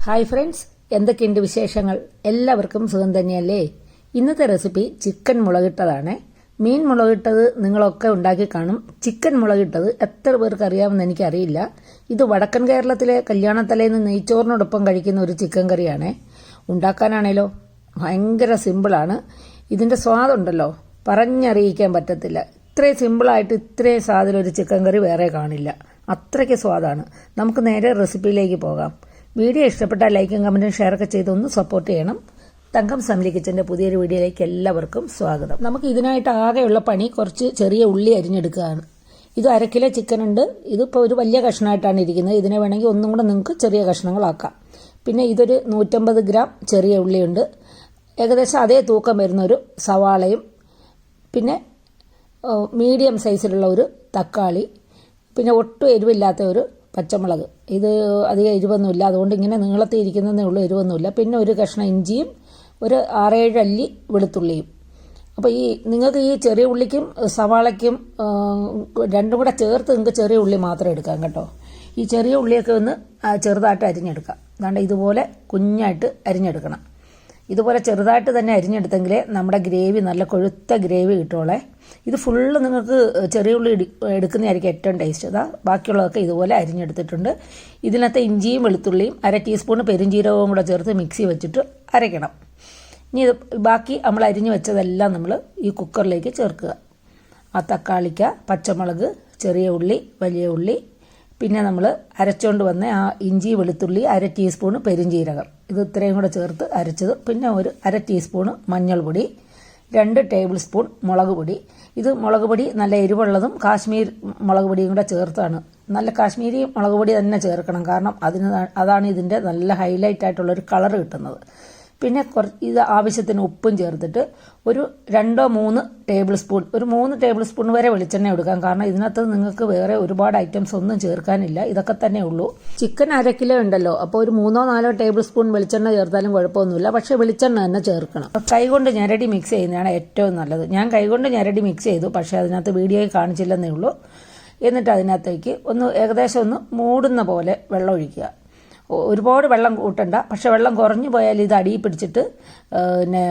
Hi friends, എന്തൊക്കെയുണ്ട് വിശേഷങ്ങൾ? എല്ലാവർക്കും സുഖം തന്നെയല്ലേ? ഇന്നത്തെ റെസിപ്പി ചിക്കൻ മുളകിട്ടതാണ്. മീൻ മുളകിട്ടത് നിങ്ങളൊക്കെ ഉണ്ടാക്കി കാണും. ചിക്കൻ മുളകിട്ടത് എത്ര പേർക്ക് അറിയാമെന്ന് എനിക്കറിയില്ല. ഇത് വടക്കൻ കേരളത്തിലെ കല്യാണത്തലേന്ന് നെയ്ച്ചോറിനോടൊപ്പം കഴിക്കുന്ന ഒരു ചിക്കൻ കറിയാണ്. ഉണ്ടാക്കാനാണേലോ ഭയങ്കര സിമ്പിളാണ്. ഇതിൻ്റെ സ്വാദുണ്ടല്ലോ പറഞ്ഞറിയിക്കാൻ പറ്റത്തില്ല. ഇത്രയും സിമ്പിളായിട്ട് ഇത്രയും സ്വാദിലൊരു ചിക്കൻ കറി വേറെ കാണില്ല. അത്രയ്ക്ക് സ്വാദാണ്. നമുക്ക് നേരെ റെസിപ്പിയിലേക്ക് പോകാം. വീഡിയോ ഇഷ്ടപ്പെട്ടാൽ ലൈക്കും കമൻറ്റും ഷെയറൊക്കെ ചെയ്ത് ഒന്ന് സപ്പോർട്ട് ചെയ്യണം. തങ്കം ഫാമിലി കിച്ചൻ്റെ പുതിയൊരു വീഡിയോയിലേക്ക് എല്ലാവർക്കും സ്വാഗതം. നമുക്ക് ഇതിനായിട്ട് ആകെയുള്ള പണി കുറച്ച് ചെറിയ ഉള്ളി അരിഞ്ഞെടുക്കുകയാണ്. ഇത് 1/2 കിലോ ചിക്കൻ ഉണ്ട്. ഇതിപ്പോൾ ഒരു വലിയ കഷ്ണമായിട്ടാണ് ഇരിക്കുന്നത്. ഇതിനെ വേണമെങ്കിൽ ഒന്നും കൂടെ നിങ്ങൾക്ക് ചെറിയ കഷ്ണങ്ങളാക്കാം. പിന്നെ ഇതൊരു 150 ഗ്രാം ചെറിയ ഉള്ളിയുണ്ട്. ഏകദേശം അതേ തൂക്കം വരുന്ന ഒരു സവാളയും, പിന്നെ മീഡിയം സൈസിലുള്ള ഒരു തക്കാളി, പിന്നെ ഒട്ടും എരിവില്ലാത്ത ഒരു പച്ചമുളക്. ഇത് അധികം എരിവൊന്നുമില്ല, അതുകൊണ്ട് ഇങ്ങനെ നീളത്തിൽ ഇരിക്കുന്നതേ ഉള്ളൂ, എരിവൊന്നുമില്ല. പിന്നെ ഒരു കഷ്ണം ഇഞ്ചിയും ഒരു 6-7 അല്ലി വെളുത്തുള്ളിയും. അപ്പോൾ നിങ്ങൾക്ക് ഈ ചെറിയ ഉള്ളിക്കും സവാളയ്ക്കും രണ്ടും കൂടെ ചേർത്ത് നിങ്ങൾക്ക് ചെറിയ ഉള്ളി മാത്രം എടുക്കാം കേട്ടോ. ഈ ചെറിയ ഉള്ളിയൊക്കെ ഒന്ന് ചെറുതായിട്ട് അരിഞ്ഞെടുക്കാം. അതുകൊണ്ട് ഇതുപോലെ കുഞ്ഞായിട്ട് അരിഞ്ഞെടുക്കണം. ഇതുപോലെ ചെറുതായിട്ട് തന്നെ അരിഞ്ഞെടുത്തെങ്കിലേ നമ്മുടെ ഗ്രേവി നല്ല കൊഴുത്ത ഗ്രേവി കിട്ടുള്ളേ. ഇത് ഫുള്ള് നിങ്ങൾക്ക് ചെറിയ ഉള്ളി എടുക്കുന്നതായിരിക്കും ഏറ്റവും ടേസ്റ്റ്. അതാ ബാക്കിയുള്ളതൊക്കെ ഇതുപോലെ അരിഞ്ഞെടുത്തിട്ടുണ്ട്. ഇതിനകത്ത് ഇഞ്ചിയും വെളുത്തുള്ളിയും 1/2 ടീസ്പൂൺ പെരുംജീരകവും കൂടെ ചേർത്ത് മിക്സി വെച്ചിട്ട് അരയ്ക്കണം. ഇനി ഇത് ബാക്കി നമ്മൾ അരിഞ്ഞു വെച്ചതെല്ലാം നമ്മൾ ഈ കുക്കറിലേക്ക് ചേർക്കുക. ആ തക്കാളിക്ക, പച്ചമുളക്, ചെറിയ ഉള്ളി, വലിയ ഉള്ളി, പിന്നെ നമ്മൾ അരച്ചുകൊണ്ട് വന്ന ആ ഇഞ്ചി വെളുത്തുള്ളി, 1/2 ടീസ്പൂൺ പെരുംജീരകം, ഇത് ഇത്രയും കൂടെ ചേർത്ത് അരച്ചത്, പിന്നെ ഒരു 1/2 ടീസ്പൂൺ മഞ്ഞൾപ്പൊടി, 2 ടേബിൾ സ്പൂൺ മുളക് പൊടി. ഇത് മുളക് പൊടി നല്ല എരിവുള്ളതും കാശ്മീർ മുളക് പൊടിയും കൂടെ ചേർത്താണ്. നല്ല കാശ്മീരി മുളക് പൊടി തന്നെ ചേർക്കണം, കാരണം അതാണ് ഇതിൻ്റെ നല്ല ഹൈലൈറ്റ് ആയിട്ടുള്ളൊരു കളർ കിട്ടുന്നത്. പിന്നെ ഇത് ആവശ്യത്തിന് ഉപ്പും ചേർത്തിട്ട് ഒരു 2-3 ടേബിൾ സ്പൂൺ, ഒരു 3 ടേബിൾ സ്പൂൺ വരെ വെളിച്ചെണ്ണ എടുക്കാം. കാരണം ഇതിനകത്ത് നിങ്ങൾക്ക് വേറെ ഒരുപാട് ഐറ്റംസ് ഒന്നും ചേർക്കാനില്ല, ഇതൊക്കെ തന്നെ ഉള്ളൂ. ചിക്കൻ 1/2 കിലോ ഉണ്ടല്ലോ, അപ്പോൾ ഒരു 3-4 ടേബിൾ സ്പൂൺ വെളിച്ചെണ്ണ ചേർത്താലും കുഴപ്പമൊന്നുമില്ല. പക്ഷേ വെളിച്ചെണ്ണ തന്നെ ചേർക്കണം. കൈകൊണ്ട് ഞെരടി മിക്സ് ചെയ്യുന്നതാണ് ഏറ്റവും നല്ലത്. ഞാൻ കൈകൊണ്ട് ഞെരടി മിക്സ് ചെയ്തു, പക്ഷേ അതിനകത്ത് വീഡിയോയിൽ കാണിച്ചില്ലെന്നേ ഉള്ളൂ. എന്നിട്ട് അതിനകത്തേക്ക് ഏകദേശം ഒന്ന് മൂടുന്ന പോലെ വെള്ളം ഒഴിക്കുക. ഒരുപാട് വെള്ളം കൂട്ടണ്ട, പക്ഷെ വെള്ളം കുറഞ്ഞു പോയാൽ ഇത് അടിയിൽ പിടിച്ചിട്ട് പിന്നെ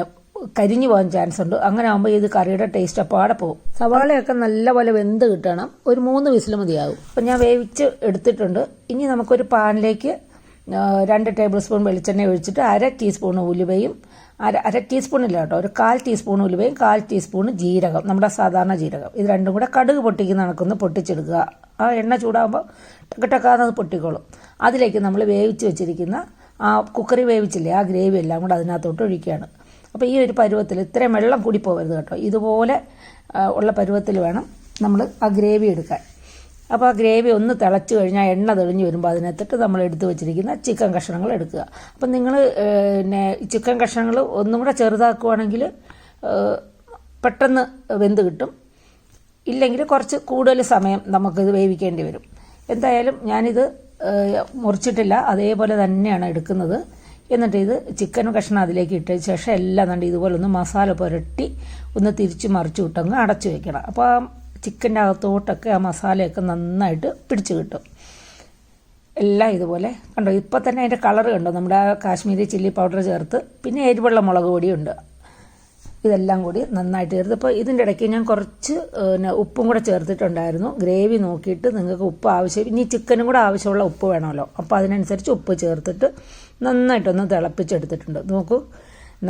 കരിഞ്ഞു പോകാൻ ചാൻസ് ഉണ്ട്. അങ്ങനെ ആകുമ്പോൾ ഇത് കറിയുടെ ടേസ്റ്റ് അപ്പാടെ പോകും. സവാളയൊക്കെ നല്ലപോലെ വെന്ത് കിട്ടണം. ഒരു 3 വിസിൽ മതിയാകും. അപ്പം ഞാൻ വേവിച്ച് എടുത്തിട്ടുണ്ട്. ഇനി നമുക്കൊരു പാനിലേക്ക് 2 ടേബിൾ സ്പൂൺ വെളിച്ചെണ്ണ ഒഴിച്ചിട്ട് 1/2 ടീസ്പൂൺ ഉലുവയും, 1/2 ടീസ്പൂണില്ല കേട്ടോ, ഒരു 1/4 ടീസ്പൂൺ ഉലുവയും, 1/4 ടീസ്പൂൺ ജീരകം, നമ്മുടെ സാധാരണ ജീരകം, ഇത് രണ്ടും കൂടെ കടുക് പൊട്ടിക്കുന്ന കണക്കൊന്ന് പൊട്ടിച്ചെടുക്കുക. ആ എണ്ണ ചൂടാകുമ്പോൾ ടക്കട്ടക്കാതെ പൊട്ടിക്കോളും. അതിലേക്ക് നമ്മൾ വേവിച്ച് വെച്ചിരിക്കുന്ന ആ കുക്കറി വേവിച്ചില്ലേ, ആ ഗ്രേവി എല്ലാം കൂടെ അതിനകത്തോട്ട് ഒഴിക്കുകയാണ്. അപ്പോൾ ഈ ഒരു പരുവത്തിൽ, ഇത്രയും വെള്ളം കൂടി പോകരുത് കേട്ടോ, ഇതുപോലെ ഉള്ള പരുവത്തിൽ വേണം നമ്മൾ ആ ഗ്രേവി എടുക്കാൻ. അപ്പോൾ ആ ഗ്രേവി ഒന്ന് തിളച്ച് കഴിഞ്ഞാൽ എണ്ണ തെളിഞ്ഞ് വരുമ്പോൾ അതിനകത്തിട്ട് നമ്മൾ എടുത്ത് വെച്ചിരിക്കുന്ന ചിക്കൻ കഷ്ണങ്ങൾ എടുക്കുക. അപ്പം നിങ്ങൾ പിന്നെ ചിക്കൻ കഷ്ണങ്ങൾ ഒന്നും കൂടെ ചെറുതാക്കുവാണെങ്കിൽ പെട്ടെന്ന് വെന്ത് കിട്ടും. ഇല്ലെങ്കിൽ കുറച്ച് കൂടുതൽ സമയം നമുക്കിത് വേവിക്കേണ്ടി വരും. എന്തായാലും ഞാനിത് മുറിച്ചിട്ടില്ല, അതേപോലെ തന്നെയാണ് എടുക്കുന്നത്. എന്നിട്ട് ഇത് ചിക്കൻ കഷ്ണം അതിലേക്ക് ഇട്ടതിന് ശേഷം എല്ലാം കണ്ട് ഇതുപോലെ ഒന്ന് മസാല പുരട്ടി ഒന്ന് തിരിച്ച് മറിച്ച് വിട്ടങ്ങ് അടച്ചു വെക്കണം. അപ്പോൾ ആ ചിക്കൻ്റെ അകത്തോട്ടൊക്കെ ആ മസാലയൊക്കെ നന്നായിട്ട് പിടിച്ച് കിട്ടും. എല്ലാം ഇതുപോലെ കണ്ടോ, ഇപ്പം തന്നെ അതിൻ്റെ കളർ കണ്ടോ, നമ്മുടെ കാശ്മീരി ചില്ലി പൗഡർ ചേർത്ത്, പിന്നെ എരിവുള്ള മുളക് പൊടിയുണ്ട്, ഇതെല്ലാം കൂടി നന്നായിട്ട് ചേർത്ത്. അപ്പോൾ ഇതിൻ്റെ ഇടയ്ക്ക് ഞാൻ കുറച്ച് ഉപ്പും കൂടെ ചേർത്തിട്ടുണ്ടായിരുന്നു. ഗ്രേവി നോക്കിയിട്ട് നിങ്ങൾക്ക് ഉപ്പ് ആവശ്യം, ഇനി ചിക്കനും കൂടെ ആവശ്യമുള്ള ഉപ്പ് വേണമല്ലോ, അപ്പോൾ അതിനനുസരിച്ച് ഉപ്പ് ചേർത്തിട്ട് നന്നായിട്ടൊന്ന് തിളപ്പിച്ചെടുത്തിട്ടുണ്ട്. നോക്കൂ,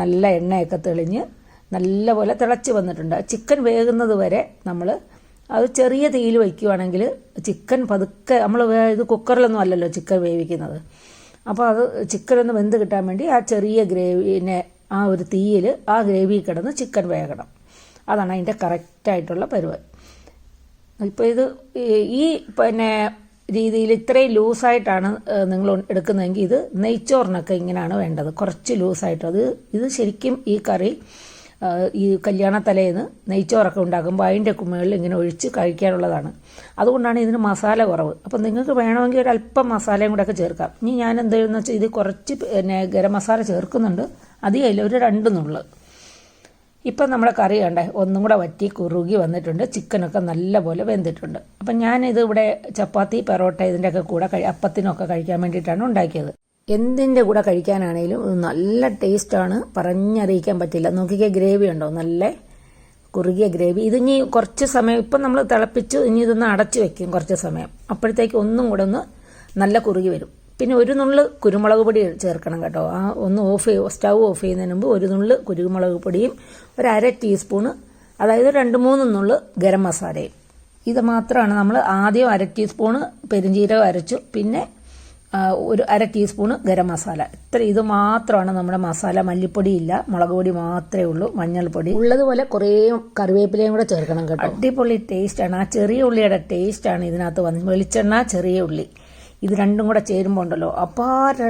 നല്ല എണ്ണയൊക്കെ തെളിഞ്ഞ് നല്ലപോലെ തിളച്ച് വന്നിട്ടുണ്ട്. ചിക്കൻ വേകുന്നത് വരെ നമ്മൾ അത് ചെറിയ തീയിൽ വയ്ക്കുകയാണെങ്കിൽ ചിക്കൻ പതുക്കെ, നമ്മൾ ഇത് കുക്കറിലൊന്നും അല്ലല്ലോ ചിക്കൻ വേവിക്കുന്നത്, അപ്പോൾ അത് ചിക്കനൊന്ന് വെന്ത് കിട്ടാൻ വേണ്ടി ആ ചെറിയ ഗ്രേവിനെ ആ ഒരു തീയിൽ ആ ഗ്രേവി കിടന്ന് ചിക്കൻ വേകണം. അതാണ് അതിൻ്റെ കറക്റ്റായിട്ടുള്ള പരുവം. ഇപ്പോൾ ഇത് ഈ പിന്നെ രീതിയിൽ ഇത്രയും ലൂസായിട്ടാണ് നിങ്ങൾ എടുക്കുന്നതെങ്കിൽ ഇത് നെയ്ച്ചോറിനൊക്കെ ഇങ്ങനെയാണ് വേണ്ടത്, കുറച്ച് ലൂസായിട്ട്. ഇത് ശരിക്കും ഈ കറി ഈ കല്യാണ തലേന്ന് നെയ്ച്ചോറൊക്കെ ഉണ്ടാക്കുമ്പോൾ അതിൻ്റെ മുകളിൽ ഇങ്ങനെ ഒഴിച്ച് കഴിക്കാനുള്ളതാണ്. അതുകൊണ്ടാണ് ഇതിന് മസാല കുറവ്. അപ്പം നിങ്ങൾക്ക് വേണമെങ്കിൽ ഒരു അല്പം മസാലയും കൂടെ ഒക്കെ ചേർക്കാം. ഇനി ഞാൻ എന്താണെന്ന് വെച്ചാൽ ഇത് കുറച്ച് പിന്നെ ഗരം മസാല ചേർക്കുന്നുണ്ട്, അധികമില്ല, ഒരു 2 നുള്ള്. ഇപ്പം നമ്മുടെ കറി കണ്ടേ ഒന്നും കൂടെ വറ്റി കുറുകി വന്നിട്ടുണ്ട്. ചിക്കനൊക്കെ നല്ലപോലെ വെന്തിട്ടുണ്ട്. അപ്പം ഞാനിത് ഇവിടെ ചപ്പാത്തി, പെറോട്ട ഇതിൻ്റെയൊക്കെ കൂടെ അപ്പത്തിനൊക്കെ കഴിക്കാൻ വേണ്ടിയിട്ടാണ് ഉണ്ടാക്കിയത്. എന്തിൻ്റെ കൂടെ കഴിക്കാനാണേലും ഇത് നല്ല ടേസ്റ്റാണ്, പറഞ്ഞറിയിക്കാൻ പറ്റില്ല. നോക്കിക്കേ, ഗ്രേവി ഉണ്ടോ, നല്ല കുറുകിയ ഗ്രേവി. ഇതിനി കുറച്ച് സമയം, ഇപ്പം നമ്മൾ തിളപ്പിച്ചു, ഇനി ഇതൊന്ന് അടച്ചു വെക്കും കുറച്ച് സമയം. അപ്പോഴത്തേക്ക് ഒന്നും കൂടെ ഒന്ന് നല്ല കുറുകി വരും. പിന്നെ ഒരു നുള്ള് കുരുമുളക് പൊടി ചേർക്കണം കേട്ടോ. ആ ഒന്ന് സ്റ്റൗ ഓഫ് ചെയ്യുന്നതിന് മുമ്പ് ഒരു നുള്ള് കുരുമുളക് പൊടിയും ഒരു 1/2 ടീസ്പൂണ്, അതായത് 2-3 നുള്ള് ഗരം മസാലയും. ഇത് മാത്രമാണ് നമ്മൾ ആദ്യം 1/2 ടീസ്പൂണ് പെരിഞ്ജീരകം അരച്ചു, പിന്നെ ഒരു 1/2 ടീസ്പൂണ് ഗരം മസാല. ഇത് മാത്രമാണ് നമ്മുടെ മസാല. മല്ലിപ്പൊടിയില്ല, മുളക് പൊടി മാത്രമേ ഉള്ളൂ, മഞ്ഞൾപ്പൊടി ഉള്ളതുപോലെ കുറേ കറിവേപ്പിലയും കൂടെ ചേർക്കണം കേട്ടോ. അടിപൊളി ടേസ്റ്റാണ്. ആ ചെറിയ ഉള്ളിയുടെ ടേസ്റ്റാണ് ഇതിനകത്ത് വന്നത്. വെളിച്ചെണ്ണ, ചെറിയ ഉള്ളി, ഇത് രണ്ടും കൂടെ ചേരുമ്പോൾ ഉണ്ടല്ലോ അപാര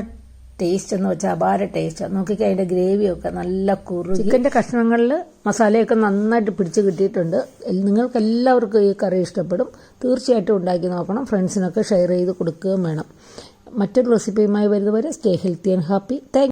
ടേസ്റ്റ് എന്ന് വെച്ചാൽ അപാര ടേസ്റ്റ്. നോക്കിക്കോ, അതിൻ്റെ ഗ്രേവിയൊക്കെ നല്ല കുറുകി. ചിക്കൻ്റെ കഷ്ണങ്ങളിൽ മസാലയൊക്കെ നന്നായിട്ട് പിടിച്ച് കിട്ടിയിട്ടുണ്ട്. നിങ്ങൾക്ക് എല്ലാവർക്കും ഈ കറി ഇഷ്ടപ്പെടും. തീർച്ചയായിട്ടും ഉണ്ടാക്കി നോക്കണം. ഫ്രണ്ട്സിനൊക്കെ ഷെയർ ചെയ്ത് കൊടുക്കുകയും വേണം. മറ്റൊരു റെസിപ്പിയുമായി വരുന്നവരെ stay healthy and happy. Thank